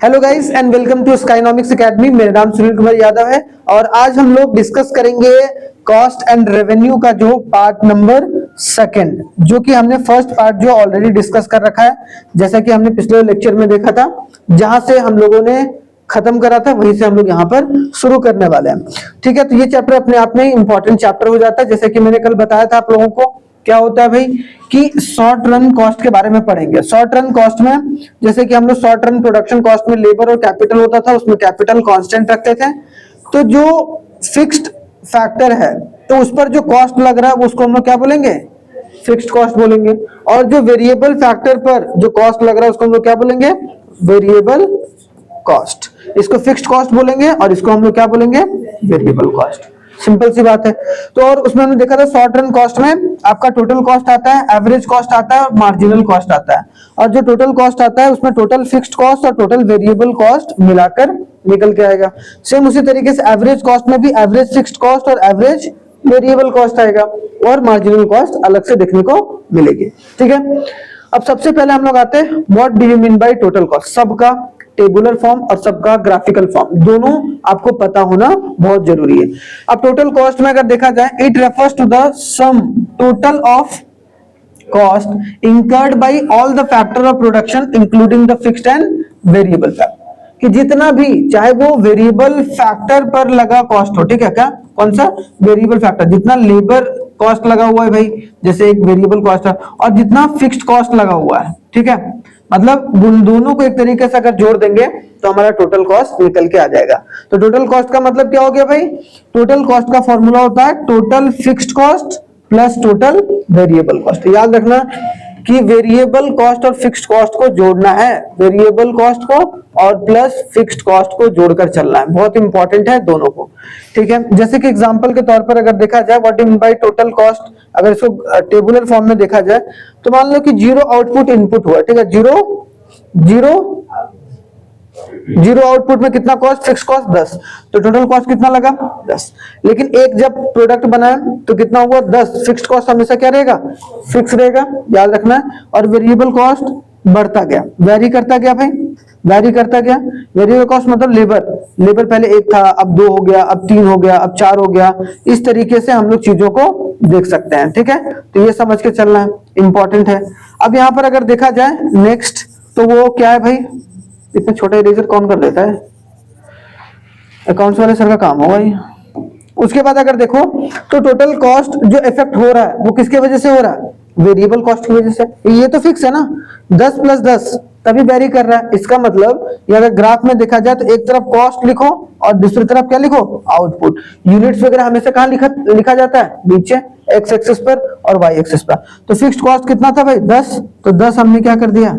Hello guys and welcome to Skynomics Academy. मेरा नाम सुनील कुमार यादव है और आज हम लोग डिस्कस करेंगे कॉस्ट एंड रेवेन्यू का जो पार्ट नंबर सेकंड, जो कि हमने फर्स्ट पार्ट जो ऑलरेडी डिस्कस कर रखा है, जैसा कि हमने पिछले लेक्चर में देखा था। जहां से हम लोगों ने खत्म करा था वहीं से हम लोग यहाँ पर शुरू करने वाले हैं। ठीक है, तो ये चैप्टर अपने आप में इंपॉर्टेंट चैप्टर हो जाता है। जैसे कि मैंने कल बताया था आप लोगों को, क्या होता है भाई कि शॉर्ट रन कॉस्ट के बारे में पढ़ेंगे। शॉर्ट रन कॉस्ट में जैसे कि हम लोग शॉर्ट रन प्रोडक्शन कॉस्ट में लेबर और कैपिटल होता था, उसमें कैपिटल कांस्टेंट रखते थे। तो जो फिक्स्ड फैक्टर है तो उस पर जो कॉस्ट लग रहा है उसको हम लोग क्या बोलेंगे, फिक्स्ड कॉस्ट बोलेंगे। और जो वेरिएबल फैक्टर पर जो कॉस्ट लग रहा है उसको हम लोग क्या बोलेंगे, वेरिएबल कॉस्ट। इसको फिक्स्ड कॉस्ट बोलेंगे और इसको हम लोग क्या बोलेंगे, वेरिएबल कॉस्ट। सिंपल सी बात है। तो और उसमें हमने देखा था शॉर्ट रन कॉस्ट में आपका टोटल कॉस्ट आता है, एवरेज कॉस्ट आता है और मार्जिनल कॉस्ट आता है। और जो टोटल कॉस्ट आता है उसमें टोटल फिक्स्ड कॉस्ट और टोटल वेरिएबल कॉस्ट मिलाकर निकल के आएगा। सेम उसी तरीके से एवरेज कॉस्ट में भी एवरेज फिक्स्ड कॉस्ट और एवरेज वेरिएबल कॉस्ट आएगा और मार्जिनल कॉस्ट अलग से देखने को मिलेगी। ठीक है, अब सबसे पहले हम लोग आते हैं what do you mean by total cost. सबका टेबुलर फॉर्म और सबका ग्राफिकल फॉर्म दोनों आपको पता होना बहुत जरूरी है। अब टोटल कॉस्ट में अगर देखा जाए, it refers to the sum total of cost incurred by all the factor of production including the fixed and variable factor. कि जितना भी, चाहे वो वेरिएबल फैक्टर पर लगा कॉस्ट हो, ठीक है, क्या कौन सा वेरिएबल फैक्टर, जितना लेबर कॉस्ट लगा हुआ है भाई, जैसे एक वेरिएबल कॉस्ट है, और जितना फिक्स्ड कॉस्ट लगा हुआ है, ठीक है, मतलब उन दोनों को एक तरीके से अगर जोड़ देंगे तो हमारा टोटल कॉस्ट निकल के आ जाएगा। तो टोटल कॉस्ट का मतलब क्या हो गया भाई, टोटल कॉस्ट का फॉर्मूला होता है total fixed cost plus total variable cost. याद रखना कि वेरिएबल कॉस्ट और फिक्स्ड कॉस्ट को जोड़ना है, वेरिएबल कॉस्ट को और प्लस फिक्स्ड कॉस्ट को जोड़कर चलना है, बहुत इंपॉर्टेंट है दोनों को। ठीक है, जैसे कि एग्जांपल के तौर पर अगर देखा जाए what do you mean by total cost, अगर इसको टेबुलर फॉर्म में देखा जाए तो मान लो कि जीरो आउटपुट इनपुट हुआ, ठीक है, जीरो आउटपुट में कितना कॉस्ट, फिक्स कॉस्ट 10, तो टोटल कॉस्ट कितना लगा 10। लेकिन एक जब प्रोडक्ट बनाया तो कितना हुआ 10, फिक्स्ड कॉस्ट हमेशा क्या रहेगा, फिक्स रहेगा, याद रखना है। और वेरिएबल कॉस्ट बढ़ता गया, वेरी करता गया भाई, वेरी करता गया। वेरिएबल कॉस्ट मतलब लेबर पहले 1 था, अब 2 हो गया, अब 3 हो गया, अब 4 हो गया। इस तरीके से हम लोग चीजों को देख सकते हैं। ठीक है, तो ये समझ के चलना है, इंपॉर्टेंट है। अब यहाँ पर अगर देखा जाए नेक्स्ट, तो वो क्या है भाई, इतना छोटा इरेजर कौन कर देता है, अकाउंट्स वाले सर का काम होगा ये। उसके बाद अगर देखो तो टोटल कॉस्ट जो इफेक्ट हो रहा है वो किसके वजह से हो रहा है, वेरिएबल कॉस्ट की वजह से। ये तो फिक्स है ना, 10 + 10 तभी वेरी कर रहा है। इसका मतलब ये अगर ग्राफ में देखा जाए तो एक तरफ कॉस्ट लिखो और दूसरी तरफ क्या लिखो, आउटपुट। यूनिट्स वगैरह हमेशा कहाँ लिखा जाता है, नीचे एक्स एक्सिस पर और वाई एक्सिस पर। तो फिक्स्ड कॉस्ट कितना था भाई 10, तो 10 हमने क्या कर दिया,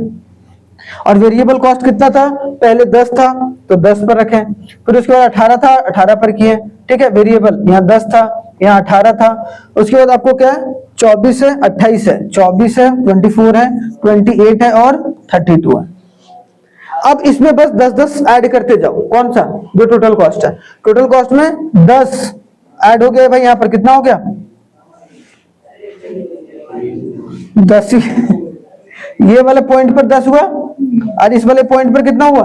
और वेरिएबल कॉस्ट कितना था, पहले 10 था तो 10 पर रखें, फिर उसके बाद 18 था 18 पर किए। ठीक है, वेरिएबल यहाँ 10 था यहाँ 18 था। उसके बाद आपको क्या है, 24 है 28 है, 24 है 24 है 28 है और 32 है। अब इसमें बस 10-10 ऐड करते जाओ, कौन सा, जो टोटल कॉस्ट है। टोटल कॉस्ट में 10 ऐड हो गया भाई, यहाँ पर कितना हो गया 10 ही ये वाले पॉइंट पर 10 हुआ और इस वाले पॉइंट पर कितना हुआ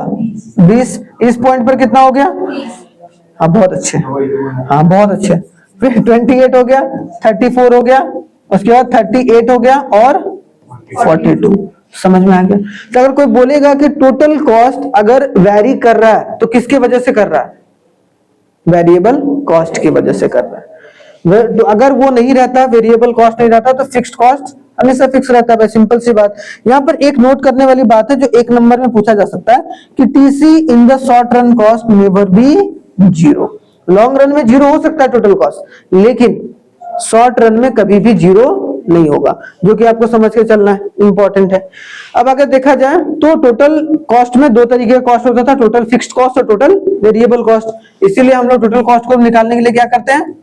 20, इस पॉइंट पर कितना हो गया, हाँ बहुत अच्छे, हाँ बहुत अच्छे। फिर 28 हो गया, 34 हो गया, उसके बाद 38 हो गया और 42। समझ में आ गया। तो अगर कोई बोलेगा कि टोटल कॉस्ट अगर वैरी कर रहा है तो किसकी वजह से कर रहा है, वेरिएबल कॉस्ट की वजह से कर रहा है। अगर वो नहीं रहता, वेरिएबल कॉस्ट नहीं रहता, तो फिक्स्ड कॉस्ट हमेशा फिक्स रहता है। सिंपल सी बात। यहाँ पर एक नोट करने वाली बात है जो 1 नंबर में पूछा जा सकता है कि TC in the short run cost never be zero. Long run में जीरो हो सकता है टोटल कॉस्ट, लेकिन शॉर्ट रन में कभी भी जीरो नहीं होगा, जो कि आपको समझ के चलना है, इंपॉर्टेंट है। अब अगर देखा जाए तो टोटल कॉस्ट में 2 तरीके का कॉस्ट होता था, टोटल फिक्स्ड कॉस्ट और टोटल वेरिएबल कॉस्ट। इसीलिए हम लोग टोटल कॉस्ट को निकालने के लिए क्या करते हैं,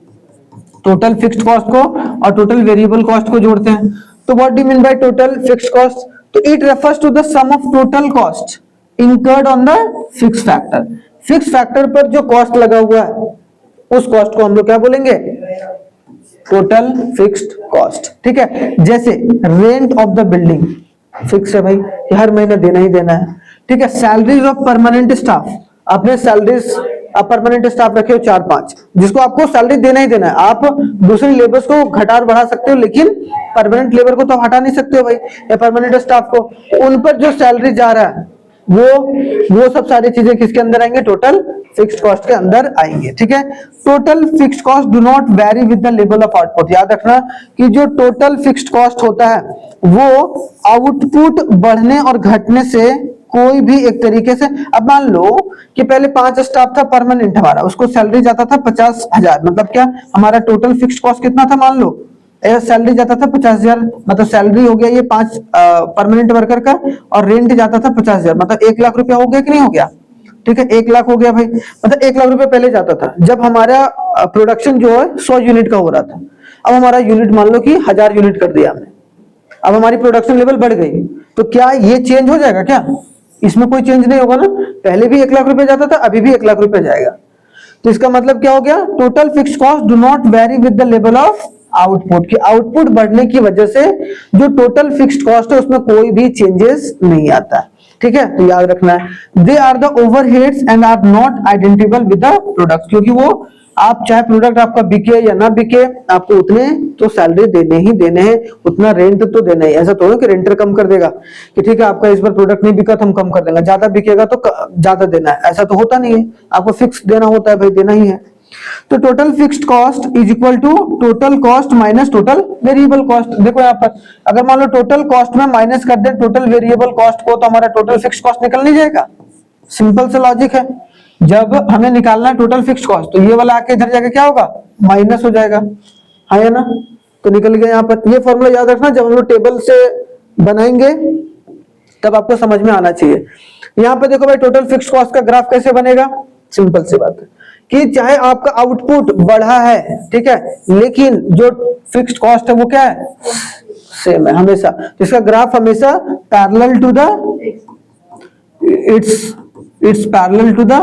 टोटल फिक्स्ड कॉस्ट को और टोटल वेरिएबल कॉस्ट को जोड़ते हैं। तो what do you mean by total fixed cost, तो it refers to the sum of total cost incurred on the fixed factor. Fixed factor पर जो कॉस्ट लगा हुआ है उस कॉस्ट को हम लोग क्या बोलेंगे, टोटल फिक्स्ड कॉस्ट। ठीक है, जैसे rent of the building fix है भाई, हर महीने देना ही देना है। ठीक है। सैलरीज ऑफ परमानेंट स्टाफ, आपने सैलरीज आप परमानेंट स्टाफ रखे हो 4-5, जिसको आपको सैलरी देना ही देना है। आप दूसरे लेबर्स को घटा और बढ़ा सकते हो, लेकिन परमानेंट लेबर को तो हटा नहीं सकते हो भाई, या परमानेंट स्टाफ को। उन पर जो सैलरी जा रहा है वो सब सारी चीजें किसके अंदर आएंगे, टोटल फिक्स्ड कॉस्ट के अंदर आएंगे। ठीक है। Total fixed cost do not very with the level of output. याद रखना कि जो टोटल फिक्स्ड कॉस्ट होता है वो आउटपुट बढ़ने और घटने से कोई भी एक तरीके से, अब मान लो कि पहले 5 स्टाफ था परमानेंट हमारा, उसको सैलरी जाता था 50,000, मतलब क्या हमारा टोटल फिक्स्ड कॉस्ट कितना था, मान लो सैलरी जाता था 50,000, मतलब सैलरी हो गया ये 5 परमानेंट वर्कर का, और रेंट जाता था 50,000, मतलब 1 लाख रुपया हो गया कि नहीं हो गया। ठीक है, 1 लाख हो गया भाई, मतलब 1 लाख रुपया पहले जाता था जब हमारा प्रोडक्शन जो है 100 यूनिट का हो रहा था। अब हमारा यूनिट मान लो कि 1000 यूनिट कर दिया हमने, अब हमारी प्रोडक्शन लेवल बढ़ गई, तो क्या ये चेंज हो जाएगा क्या, इसमें कोई चेंज नहीं होगा ना। पहले भी 1 लाख रुपया जाता था, अभी भी 1 लाख रुपया जाएगा। तो इसका मतलब क्या हो गया, total fixed cost do not very with the level of output, की आउटपुट बढ़ने की वजह से जो टोटल फिक्स्ड कॉस्ट है उसमें कोई भी चेंजेस नहीं आता है। ठीक है, तो याद रखना है they are the overheads and are not identifiable with the product, क्योंकि वो आप चाहे प्रोडक्ट आपका बिके या ना बिके, आपको उतने तो सैलरी देने ही देने हैं, उतना रेंट तो देना ही। ऐसा तो है कि रेंटर कम कर देगा कि ठीक है आपका इस बार प्रोडक्ट नहीं बिका तो हम कम कर देंगे, ज्यादा बिकेगा तो ज्यादा देना है, ऐसा तो होता नहीं है। आपको फिक्स देना होता है भाई, देना ही है। तो total fixed cost is equal to total cost minus total variable cost. देखो यहाँ पर अगर मान लो टोटल कॉस्ट में माइनस कर दे टोटल वेरिएबल कॉस्ट को, तो हमारा टोटल फिक्स्ड कॉस्ट निकल नहीं जाएगा। सिंपल सा लॉजिक है, जब हमें निकालना है टोटल फिक्स्ड कॉस्ट तो ये वाला आके इधर जाके क्या होगा, माइनस हो जाएगा, है ना। तो निकल गया यहाँ पर। ये फॉर्मूला याद रखना, जब हम लोग टेबल से बनाएंगे तब आपको समझ में आना चाहिए। यहाँ पे देखो भाई टोटल फिक्स्ड कॉस्ट का ग्राफ कैसे बनेगा, सिंपल सी बात है कि चाहे आपका आउटपुट बढ़ा है, ठीक है, लेकिन जो फिक्स्ड कॉस्ट है वो क्या है, सेम है हमेशा। तो इसका ग्राफ हमेशा parallel to the it's parallel to the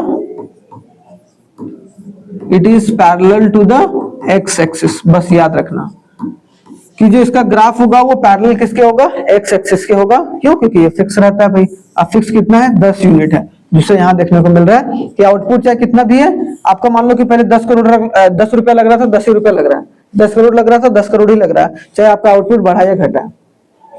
it is parallel to the x axis। बस याद रखना कि जो इसका ग्राफ होगा वो पैरेलल किसके होगा, x एक्सिस के होगा। क्यों, क्योंकि ये फिक्स रहता है भाई। अब फिक्स कितना है, 10 यूनिट है, जिससे यहाँ देखने को मिल रहा है कि आउटपुट चाहे कितना भी है आपका, मान लो कि पहले 10 रुपया लग रहा था, 10 ही रुपया लग रहा है, 10 करोड़ लग रहा था, 10 करोड़ ही लग रहा है, चाहे आपका आउटपुट बढ़ा या घटा।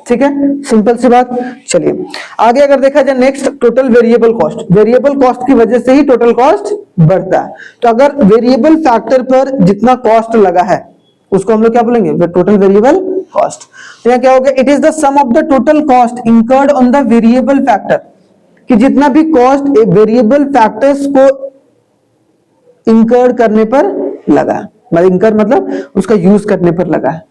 ठीक है, सिंपल सी बात। चलिए आगे अगर देखा जाए next, total variable cost. Variable cost की वजह से ही टोटल कॉस्ट बढ़ता है। तो अगर वेरिएबल फैक्टर पर जितना कॉस्ट लगा है उसको हम लोग क्या बोलेंगे, टोटल वेरिएबल कॉस्ट। तो यहाँ क्या होगा, it is the sum of the total cost incurred on the variable factor, कि जितना भी कॉस्ट एक वेरिएबल फैक्टर्स को इंकर्ड करने पर लगा है, मतलब इंकर मतलब उसका यूज करने पर लगा है।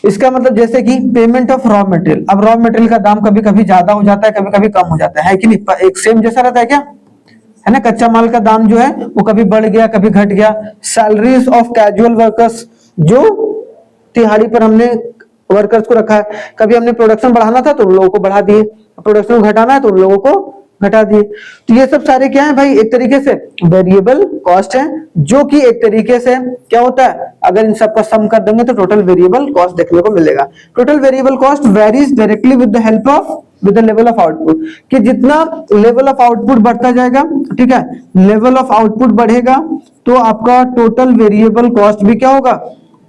इसका मतलब जैसे कि पेमेंट ऑफ रॉ मटेरियल, अब रॉ मटेरियल का दाम कभी कभी ज्यादा हो जाता है, कभी कभी कम हो जाता है कि नहीं, एक सेम जैसा रहता है क्या, है ना। कच्चा माल का दाम जो है वो कभी बढ़ गया कभी घट गया। सैलरीज ऑफ कैजुअल वर्कर्स, जो दिहाड़ी पर हमने वर्कर्स को रखा है, कभी हमने प्रोडक्शन बढ़ाना था तो उन लोगों को बढ़ा दिए, प्रोडक्शन घटाना है तो उन लोगों को घटा दिए। तो ये सब सारे क्या है भाई, एक तरीके से वेरिएबल कॉस्ट है, जो कि एक तरीके से क्या होता है, अगर इन सबका सम कर देंगे तो टोटल वेरिएबल कॉस्ट देखने को मिलेगा। Total variable cost varies directly with the help of with the level of output, कि जितना लेवल ऑफ आउटपुट बढ़ता जाएगा, ठीक है, लेवल ऑफ आउटपुट बढ़ेगा तो आपका टोटल वेरिएबल कॉस्ट भी क्या होगा,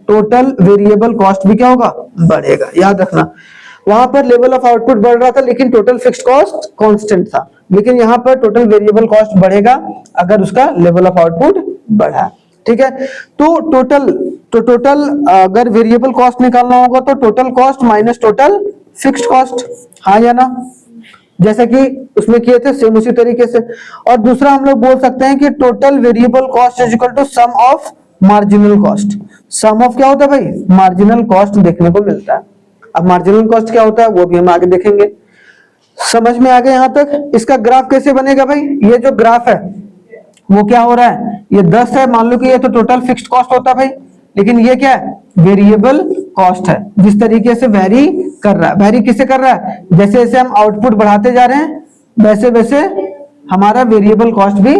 टोटल वेरिएबल कॉस्ट भी क्या होगा, बढ़ेगा। याद रखना वहां पर लेवल ऑफ आउटपुट बढ़ रहा था लेकिन टोटल फिक्स्ड कॉस्ट कांस्टेंट था, लेकिन यहाँ पर टोटल वेरिएबल कॉस्ट बढ़ेगा अगर उसका लेवल ऑफ आउटपुट बढ़ा। ठीक है, तो टोटल अगर वेरिएबल कॉस्ट निकालना होगा तो total cost minus total fixed cost, हाँ या ना, जैसे कि उसमें किए थे सेम उसी तरीके से। और दूसरा हम लोग बोल सकते हैं कि total variable cost is equal to sum of marginal cost. Sum of क्या होता है भाई, मार्जिनल कॉस्ट देखने को मिलता है। अब मार्जिनल कॉस्ट क्या होता है वो भी हम आगे देखेंगे। समझ में आ गया यहाँ तक। इसका ग्राफ कैसे बनेगा भाई, ये जो ग्राफ है वो क्या हो रहा है, ये 10 है, मान लो कि ये तो टोटल फिक्स्ड कॉस्ट होता है भाई, लेकिन ये क्या है, वेरिएबल कॉस्ट है। जिस तरीके से वेरी कर रहा है, वेरी किसे कर रहा है, जैसे जैसे हम आउटपुट बढ़ाते जा रहे हैं वैसे वैसे हमारा वेरिएबल कॉस्ट भी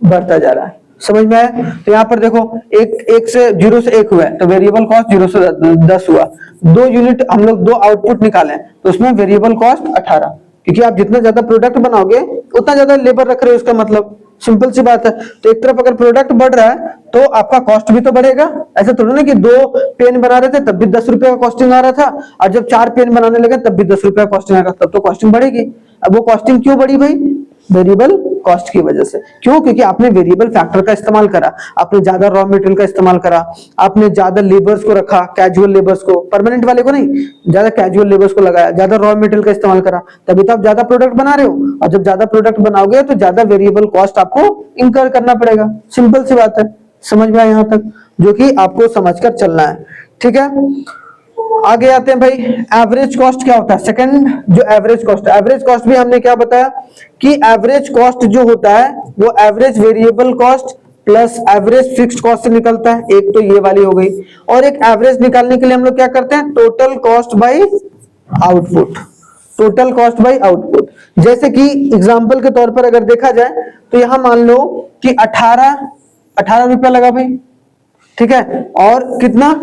बढ़ता जा रहा है। समझ में आया। तो यहाँ पर देखो एक से 0 से 1 हुआ है तो वेरिएबल कॉस्ट 0 से 10 हुआ। 2 यूनिट हम लोग 2 आउटपुट निकाले तो उसमें वेरिएबल कॉस्ट 18, क्योंकि आप जितना ज्यादा प्रोडक्ट बनाओगे उतना ज्यादा लेबर रख रहे हो, इसका मतलब सिंपल सी बात है। तो एक तरफ अगर प्रोडक्ट बढ़ रहा है तो आपका कॉस्ट भी तो बढ़ेगा। ऐसा थोड़ा ना कि 2 पेन बना रहे थे तब भी 10 रुपए का कॉस्टिंग आ रहा था, और जब 4 पेन बनाने लगे तब भी 10 रुपए का कॉस्टिंग आ रहा, तब तो कॉस्टिंग बढ़ेगी। अब वो कॉस्टिंग क्यों बढ़ी भाई? वेरिएबल कॉस्ट की वजह से। क्यों? क्योंकि आपने वेरिएबल फैक्टर का इस्तेमाल करा, आपने ज्यादा रॉ मटेरियल का इस्तेमाल करा, आपने ज्यादा लेबर्स को रखा, कैजुअल लेबर्स को, परमानेंट वाले को नहीं, ज्यादा कैजुअल लेबर्स को लगाया, ज्यादा रॉ मटेरियल का इस्तेमाल करा, तभी तो आप ज्यादा प्रोडक्ट बना रहे हो। और जब ज्यादा प्रोडक्ट बनाओगे तो ज्यादा वेरिएबल कॉस्ट आपको इंकर करना पड़ेगा। सिंपल सी बात है, समझ में आया यहां तक? जो कि आपको समझकर चलना है, ठीक है। आगे आते हैं भाई, एवरेज कॉस्ट क्या होता है? सेकंड जो एवरेज कॉस्ट भी हमने क्या बताया कि एवरेज कॉस्ट जो होता है वो average variable cost plus average fixed cost से निकलता है। एक तो ये वाली हो गई, और एक एवरेज निकालने के लिए हम लोग क्या करते हैं? Total cost bye output. Total cost bye output, जैसे कि एग्जांपल के तौर पर अगर देखा जाए तो यहां मान लो कि 18 रुपया लगा भाई, ठीक है, और कितना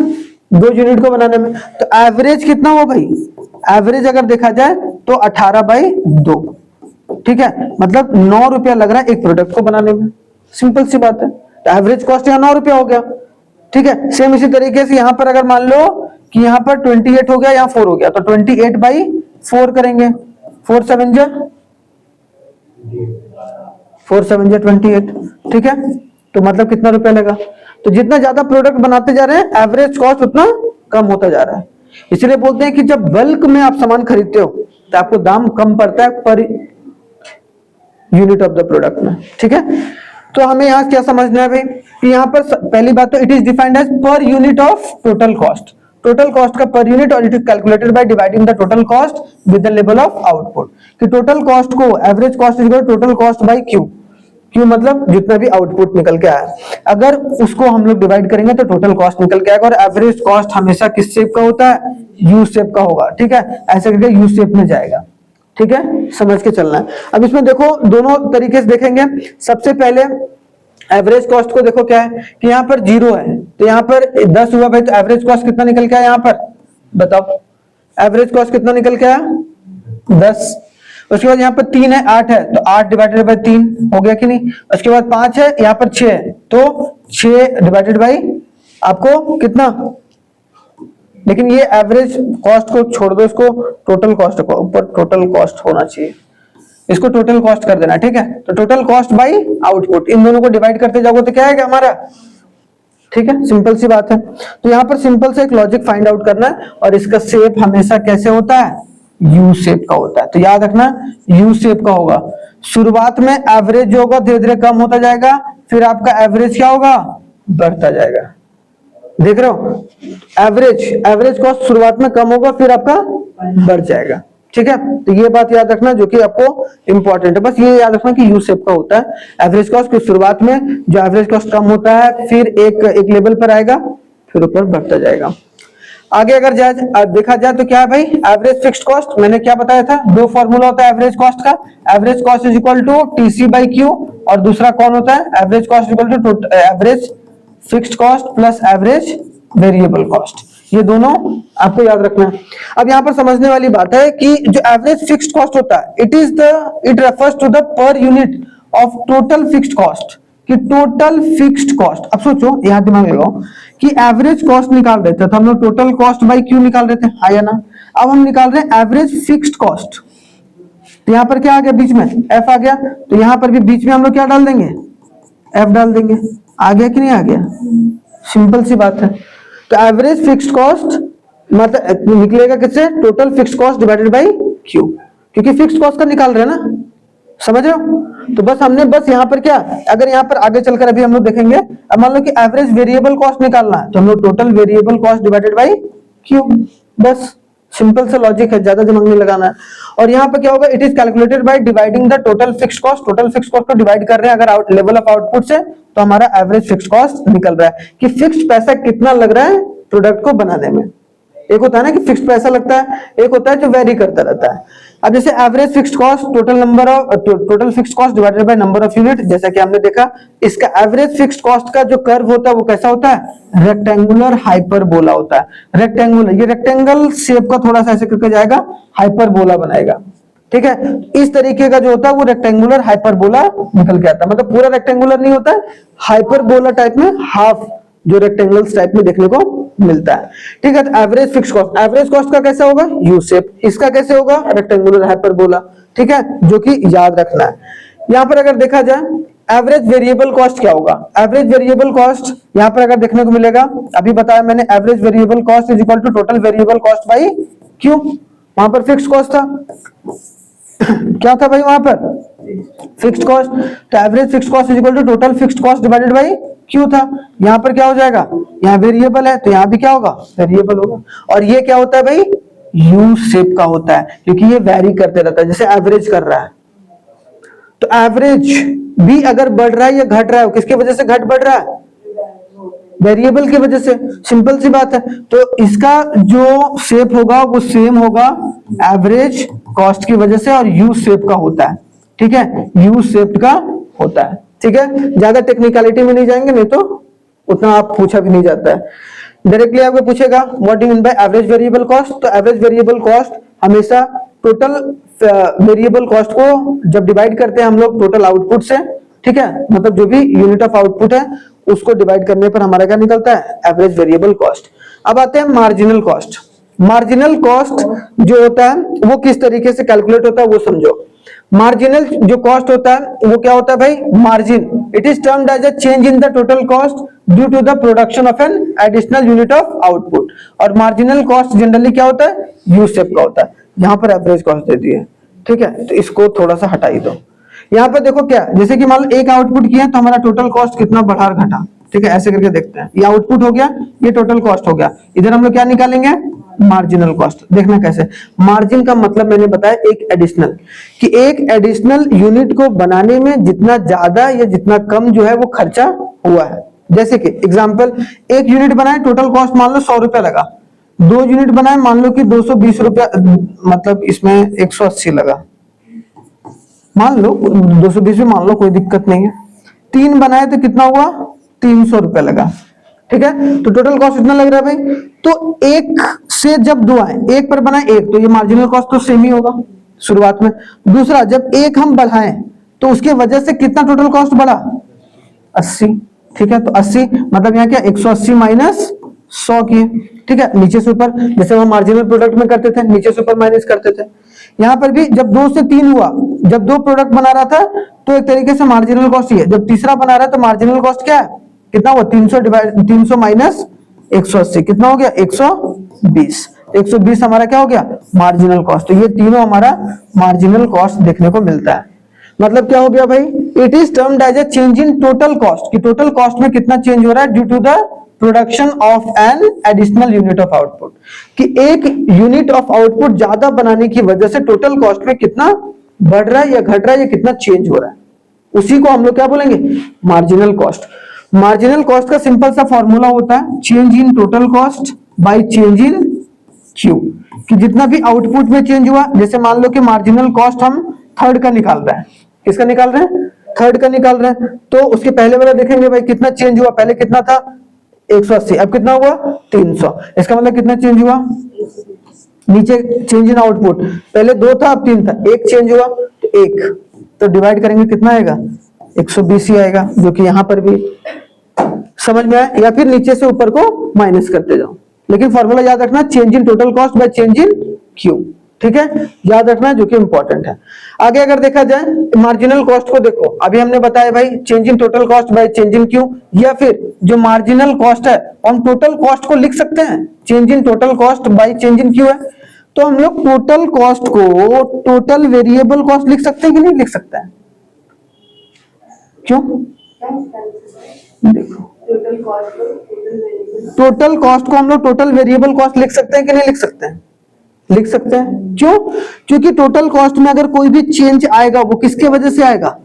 2 यूनिट को बनाने में, तो एवरेज कितना हो भाई? एवरेज अगर देखा जाए तो 18/2, ठीक है, मतलब 9 रुपया लग रहा है एक प्रोडक्ट को बनाने में। सिंपल सी बात है, तो एवरेज कॉस्ट यहाँ 9 रुपया हो गया, ठीक है। सेम इसी तरीके से यहां पर अगर मान लो कि यहां पर 28 हो गया, यहाँ 4 हो गया, तो 28/4 करेंगे, 4 7 जा 28, ठीक है। तो मतलब कितना रुपया लगा? तो जितना ज्यादा प्रोडक्ट बनाते जा रहे हैं एवरेज कॉस्ट उतना कम होता जा रहा है। इसलिए बोलते हैं कि जब बल्क में आप सामान खरीदते हो तो आपको दाम कम पड़ता है पर यूनिट ऑफ द प्रोडक्ट में, ठीक है। तो हमें यहाँ क्या समझना है भाई कि यहाँ पर पहली बात तो it is defined as per unit of total cost. Total cost का पर यूनिट, और it is calculated by dividing the total cost with the level of output. कि टोटल कॉस्ट को average cost is equal to total cost by Q. क्यों मतलब जितना भी output निकल के आया, अगर उसको हम लोग डिवाइड करेंगे तो टोटल कॉस्ट निकल के आएगा। और एवरेज कॉस्ट हमेशा किस शेप का होता है? यू शेप का होगा, ठीक है, ऐसे करके यू शेप में जाएगा, ठीक है, समझ के चलना है। अब इसमें देखो दोनों तरीके से देखेंगे। सबसे पहले एवरेज कॉस्ट को देखो क्या है कि यहाँ पर 0 है, तो यहाँ पर 10 हुआ भाई, तो एवरेज कॉस्ट कितना निकल के आया यहाँ पर? बताओ एवरेज कॉस्ट कितना निकल के आया? 10। उसके बाद यहाँ पर 3 है, 8 है, तो 8 डिवाइडेड बाय 3 हो गया कि नहीं? उसके बाद 5 है, यहाँ पर 6 है, तो 6 डिवाइडेड बाय आपको कितना? लेकिन ये एवरेज कॉस्ट को छोड़ दो, इसको टोटल कॉस्ट को ऊपर टोटल कॉस्ट होना चाहिए, इसको टोटल कॉस्ट कर देना, ठीक है। तो टोटल कॉस्ट बाय आउटपुट, इन दोनों को डिवाइड करते जाओगे तो क्या आएगा हमारा? ठीक है, सिंपल सी बात है। तो यहाँ पर सिंपल से एक लॉजिक फाइंड आउट करना है, और इसका शेप हमेशा कैसे होता है? यू शेप का होता है। तो याद रखना यू शेप का होगा। शुरुआत में एवरेज जो होगा धीरे धीरे कम होता जाएगा, फिर आपका एवरेज क्या होगा? बढ़ता जाएगा। देख रहे हो, एवरेज कॉस्ट शुरुआत में कम होगा, फिर आपका बढ़ जाएगा, ठीक है। तो ये बात याद रखना जो कि आपको इंपॉर्टेंट है। बस ये याद रखना कि यू शेप का होता है एवरेज कॉस्ट, की शुरुआत में जो एवरेज कॉस्ट कम होता है फिर एक लेवल पर आएगा, फिर ऊपर बढ़ता जाएगा। आगे अगर देखा जाए तो क्या है भाई? Average fixed cost. मैंने क्या बताया था? 2 फॉर्मूला होता है एवरेज कॉस्ट का। Average cost is equal to TC by Q, और दूसरा कौन होता है? Average cost equal to average fixed cost plus average variable cost. ये दोनों आपको याद रखना है। अब यहाँ पर समझने वाली बात है कि जो एवरेज फिक्स्ड कॉस्ट होता है it refers to the per unit of total fixed cost. कि टोटल फिक्स्ड कॉस्ट, अब सोचो यहाँ दिमाग लगाओ कि एवरेज कॉस्ट निकाल रहे थे तो हम लोग टोटल कॉस्ट बाई क्यू निकाल रहे थे, हाँ या ना? अब हम निकाल रहे हैं एवरेज फिक्स्ड कॉस्ट, तो यहाँ पर क्या आ गया बीच में? एफ आ गया, तो यहाँ पर भी बीच में हम लोग क्या डाल देंगे? एफ डाल देंगे। आ गया कि नहीं आ गया? सिंपल सी बात है। तो एवरेज फिक्स्ड कॉस्ट मतलब निकलेगा किससे? Total fixed cost divided by Q, क्योंकि फिक्स्ड कॉस्ट का निकाल रहे हैं ना, समझ रहे हो? तो बस हमने यहाँ पर क्या, अगर यहाँ पर आगे चलकर अभी हम लोग देखेंगे, अब मान लो कि एवरेज वेरिएबल कॉस्ट निकालना है तो हम लोग total variable cost divided by Q, बस सिंपल सा लॉजिक है, ज्यादा दिमाग नहीं लगाना है। और यहाँ पर क्या होगा? It is calculated by dividing the total fixed cost. Total fixed cost को डिवाइड कर रहे हैं अगर लेवल ऑफ आउटपुट से, तो हमारा एवरेज फिक्स्ड कॉस्ट निकल रहा है कि फिक्स्ड पैसा कितना लग रहा है प्रोडक्ट को बनाने में। एक होता है ना कि फिक्स्ड पैसा लगता है, एक होता है जो वेरी करता रहता है। अब जैसे average fixed cost total fixed cost divided by number of unit, जैसा कि हमने देखा इसका एवरेज फिक्स्ड कॉस्ट का जो कर्व होता है वो कैसा होता है? रेक्टेंगुलर हाइपरबोला होता है। रेक्टेंगुलर, ये रेक्टेंगल शेप का थोड़ा सा ऐसे करके जाएगा, हाइपरबोला बनाएगा, ठीक है, इस तरीके का जो होता है वो रेक्टेंगुलर हाइपरबोला निकल के आता है, मतलब पूरा रेक्टेंगुलर नहीं होता है, हाइपरबोला टाइप में हाफ जो रेक्टेंगल्स टाइप में देखने को मिलता है। ठीक है, तो average fix cost, average cost का कैसे होगा, यू शेप, इसका कैसे होगा, रेक्टेंगुलर हाइपरबोला। ठीक है, जो कि याद रखना है। यहां पर अगर देखा जाए एवरेज वेरिएबल कॉस्ट क्या होगा, एवरेज वेरिएबल कॉस्ट यहां पर अगर देखने को मिलेगा, अभी बताया मैंने, average variable cost is equal to total variable cost by Q. वहां पर फिक्स्ड कॉस्ट था क्या था भाई, वहां पर फिक्स्ड कॉस्ट, तो average fixed cost is equal to total fixed cost divided by Q था। यहां पर क्या हो जाएगा, यहाँ वेरिएबल है तो यहाँ भी क्या होगा, वेरिएबल होगा। और ये क्या होता है भाई, यू शेप का होता है, क्योंकि ये वेरी करते रहता है, जैसे एवरेज कर रहा है। तो एवरेज भी अगर बढ़ रहा है या घट रहा है, किसकी वजह से घट बढ़ रहा है, वेरिएबल की वजह से, सिंपल सी बात है। तो इसका जो शेप होगा वो सेम होगा एवरेज कॉस्ट की वजह से, और यू शेप का होता है। ठीक है, यू शेप का होता है। ठीक है, ज्यादा टेक्निकलिटी में नहीं जाएंगे, नहीं तो उतना आप पूछा भी नहीं जाता है, डायरेक्टली आपको पूछेगा what do you mean by average variable cost. तो एवरेज वेरिएबल कॉस्ट हमेशा टोटल वेरिएबल कॉस्ट को जब डिवाइड करते हैं हम लोग टोटल आउटपुट से, ठीक है, मतलब जो भी यूनिट ऑफ आउटपुट है उसको डिवाइड करने पर हमारा क्या निकलता है, एवरेज वेरिएबल कॉस्ट। अब आते हैं मार्जिनल कॉस्ट। मार्जिनल कॉस्ट जो होता है वो किस तरीके से कैलकुलेट होता है वो समझो। मार्जिनल जो कॉस्ट होता है वो क्या होता है भाई, margin, it is termed as a change in the total cost due to the production of an additional unit of output. और मार्जिनल कॉस्ट जनरली क्या होता है, यू शेप का होता है। यहाँ पर एवरेज कॉस्ट दे दी है, ठीक है, तो इसको थोड़ा सा हटा ही दो। यहाँ पर देखो क्या, जैसे कि मान लो एक आउटपुट किया तो हमारा टोटल कॉस्ट कितना बढ़ा और घटा। ठीक है, ऐसे करके देखते हैं, ये आउटपुट हो गया, ये टोटल कॉस्ट हो गया, इधर हम लोग क्या निकालेंगे, मार्जिनल कॉस्ट। देखना कैसे, मार्जिन का मतलब मैंने बताया एक एडिशनल, कि एक एडिशनल यूनिट को बनाने में जितना ज्यादा या जितना कम जो है वो खर्चा हुआ है। जैसे कि एग्जांपल, एक यूनिट बनाए टोटल कॉस्ट मान लो 100 रुपया लगा, 2 यूनिट बनाए मान लो कि 220 रुपया, मतलब इसमें 180 लगा, मान लो 220 भी मान लो, कोई दिक्कत नहीं है। 3 बनाए तो कितना हुआ, 300 रुपया लगा। ठीक है, तो टोटल कॉस्ट इतना लग रहा है भाई। तो एक से जब 2 आए, एक पर बनाए एक, तो ये मार्जिनल कॉस्ट तो सेम ही होगा शुरुआत में। दूसरा, जब एक हम बढ़ाएं तो उसके वजह से कितना टोटल कॉस्ट बढ़ा, 80। ठीक है, तो 80 मतलब यहाँ क्या, 180 माइनस 100 किए। ठीक है, नीचे से ऊपर, जैसे हम मार्जिनल प्रोडक्ट में करते थे, नीचे से ऊपर माइनस करते थे। यहाँ पर भी जब 2 से 3 हुआ, जब 2 प्रोडक्ट बना रहा था तो एक तरीके से मार्जिनल कॉस्ट ही है। जब तीसरा बना रहा है तो मार्जिनल कॉस्ट क्या है, कितना हुआ, 300 माइनस 180 कितना हो गया, 120। 120 हमारा क्या हो गया, मार्जिनल कॉस्ट। तो ये तीनों हमारा मार्जिनल कॉस्ट देखने को मिलता है। मतलब क्या हो गया भाई, it is termed as a change in total cost, कि टोटल कॉस्ट में कितना चेंज हो रहा है due to the production of an additional unit of output, कि एक यूनिट ऑफ आउटपुट ज्यादा बनाने की वजह से टोटल कॉस्ट में कितना बढ़ रहा है या घट रहा है या कितना चेंज हो रहा है, उसी को हम लोग क्या बोलेंगे, मार्जिनल कॉस्ट। मार्जिनल कॉस्ट का सिंपल सा फॉर्मूला होता है change in total cost by change in Q, कि जितना भी आउटपुट में चेंज हुआ, जैसे मान लो कि मार्जिनल कॉस्ट हम थर्ड का निकाल रहे हैं, किसका निकाल रहे हैं, थर्ड का निकाल रहे हैं, तो उसके पहले वाला देखेंगे भाई कितना चेंज हुआ, पहले कितना था 180, अब कितना हुआ 300। इसका मतलब कितना चेंज हुआ, नीचे चेंज इन आउटपुट, पहले 2 था अब 3 था, 1 चेंज हुआ तो 1, तो डिवाइड करेंगे कितना आएगा, 120 ही आएगा, जो कि यहां पर भी समझ में आया। या फिर नीचे से ऊपर को माइनस करते जाओ, लेकिन फॉर्मूला याद रखना, change in total cost by change in Q. ठीक है, याद रखना, जो कि इंपॉर्टेंट है। आगे अगर देखा जाए मार्जिनल कॉस्ट को, देखो अभी हमने बताया भाई change in total cost by change in Q, या फिर जो मार्जिनल कॉस्ट है हम टोटल कॉस्ट को लिख सकते हैं, change in total cost by change in Q है, तो हम लोग टोटल कॉस्ट को टोटल वेरिएबल कॉस्ट लिख सकते हैं कि नहीं लिख सकते हैं, क्यों, देखो टोटल कॉस्ट को हम लोग टोटल वेरिएबल कॉस्ट लिख सकते हैं कि नहीं लिख सकते हैं, लिख सकते हैं। क्यों, क्योंकि टोटल कॉस्ट में अगर कोई भी चेंज आएगा वो किसके वजह से आएगा,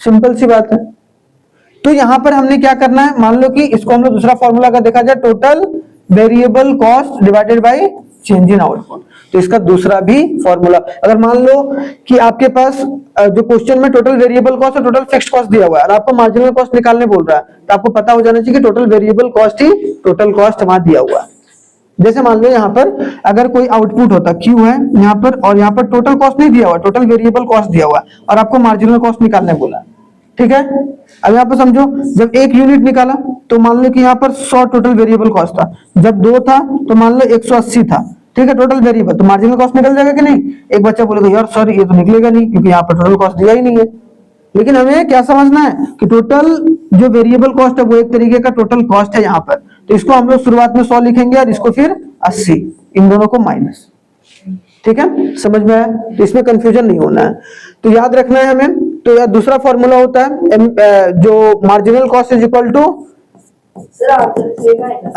सिंपल सी बात है। तो यहां पर हमने क्या करना है, मान लो कि इसको हम लोग दूसरा फॉर्मूला का देखा जाए, total variable cost divided by change in output, तो इसका दूसरा भी फॉर्मूला, अगर मान लो कि आपके पास जो क्वेश्चन में टोटल वेरिएबल कॉस्ट और टोटल फिक्स्ड कॉस्ट दिया हुआ है और आपको मार्जिनल कॉस्ट निकालने बोल रहा है, तो आपको पता हो जाना चाहिए कि टोटल वेरिएबल कॉस्ट ही टोटल कॉस्ट वहां दिया हुआ है। जैसे मान लो यहाँ पर अगर कोई आउटपुट होता Q है यहाँ पर, और यहाँ पर टोटल कॉस्ट नहीं दिया हुआ, टोटल वेरिएबल कॉस्ट दिया हुआ और आपको मार्जिनल कॉस्ट निकालने बोला, ठीक है। अब यहाँ पर समझो, जब 1 यूनिट निकाला तो मान लो कि यहाँ पर 100 टोटल वेरिएबल कॉस्ट था, जब 2 था तो मान लो 180 था, ठीक है, टोटल वेरिएबल, तो मार्जिनल कॉस्ट निकल जाएगा कि नहीं। एक बच्चा बोलेगा यार सर ये तो निकलेगा नहीं क्योंकि यहाँ पर टोटल कॉस्ट दिया ही नहीं है। लेकिन हमें क्या समझना है कि टोटल जो वेरिएबल कॉस्ट है वो एक तरीके का टोटल कॉस्ट है यहाँ पर, तो इसको हम लोग शुरुआत में 100 लिखेंगे और इसको फिर 80, इन दोनों को माइनस, ठीक है, समझ में आया। तो इसमें कंफ्यूजन नहीं होना है, तो याद रखना है हमें। तो यह दूसरा फॉर्मूला होता है जो marginal cost is equal to,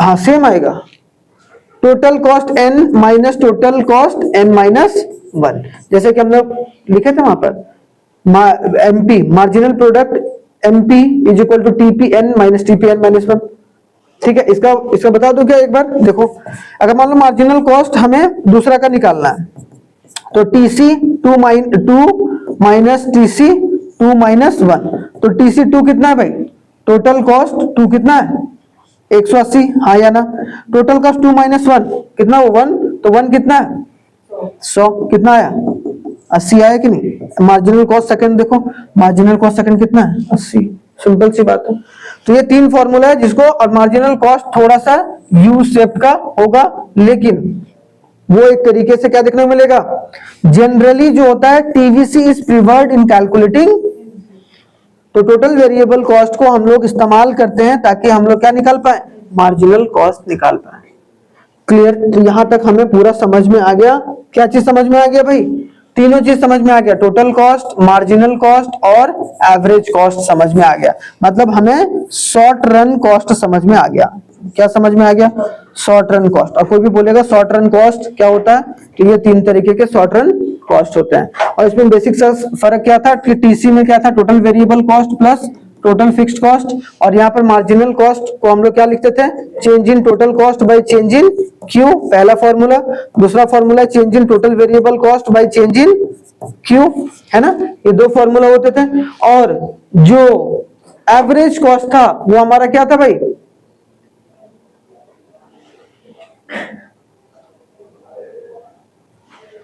हाँ सेम आएगा, total cost n minus total cost n minus 1, जैसे कि हम लोग लिखे थे वहां पर MP marginal product MP is equal to TPN minus TPN minus 1, ठीक है। इसका बता दो क्या एक बार, देखो अगर मान लो मार्जिनल कॉस्ट हमें दूसरा का निकालना है तो TC 2 माइनस TC 2 माइनस 1, तो TC 2 कितना है भाई, टोटल कॉस्ट 2 कितना है 180, हाँ या ना। टोटल कॉस्ट 2 माइनस 1 कितना हो 1, तो 1 कितना है 100, कितना आया 80 आया कि नहीं। मार्जिनल कॉस्ट सेकंड देखो, मार्जिनल कॉस्ट सेकंड कितना है 80, सिंपल सी बात है। तो ये 3 फॉर्मूला है जिसको, और मार्जिनल कॉस्ट थोड़ा सा यू शेप का होगा, लेकिन वो एक तरीके से क्या देखने को मिलेगा, जनरली जो होता है TVC is preferred in calculating, तो टोटल वेरिएबल कॉस्ट को हम लोग इस्तेमाल करते हैं ताकि हम लोग क्या निकाल पाए, मार्जिनल कॉस्ट निकाल पाए। क्लियर, तो यहां तक हमें पूरा समझ में आ गया। क्या चीज समझ में आ गया भाई, तीनों चीज समझ में आ गया, टोटल कॉस्ट, मार्जिनल कॉस्ट और एवरेज कॉस्ट समझ में आ गया, मतलब हमें शॉर्ट रन कॉस्ट समझ में आ गया। क्या समझ में आ गया, शॉर्ट रन कॉस्ट। और कोई भी बोलेगा शॉर्ट रन कॉस्ट क्या होता है, तो ये 3 तरीके के शॉर्ट रन कॉस्ट होते हैं। और इसमें बेसिक सा फर्क क्या था कि TC में क्या था, total variable cost plus total fixed cost, और यहाँ पर मार्जिनल कॉस्ट को हम लोग क्या लिखते थे, change in total cost by change in Q, पहला फॉर्मूला। दूसरा formula change in total variable cost by change in Q, है ना, ये 2 फॉर्मूला होते थे। और जो एवरेज कॉस्ट था वो हमारा क्या था भाई,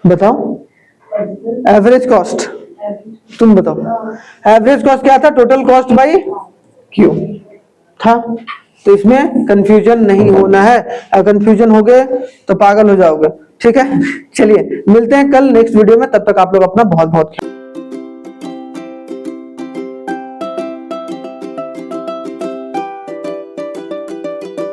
बताओ एवरेज कॉस्ट, तुम बताओ एवरेज कॉस्ट क्या था, टोटल कॉस्ट बाय Q था। तो इसमें कंफ्यूजन नहीं होना है, अगर कंफ्यूजन हो गए तो पागल हो जाओगे, ठीक है। चलिए मिलते हैं कल नेक्स्ट वीडियो में, तब तक आप लोग अपना बहुत बहुत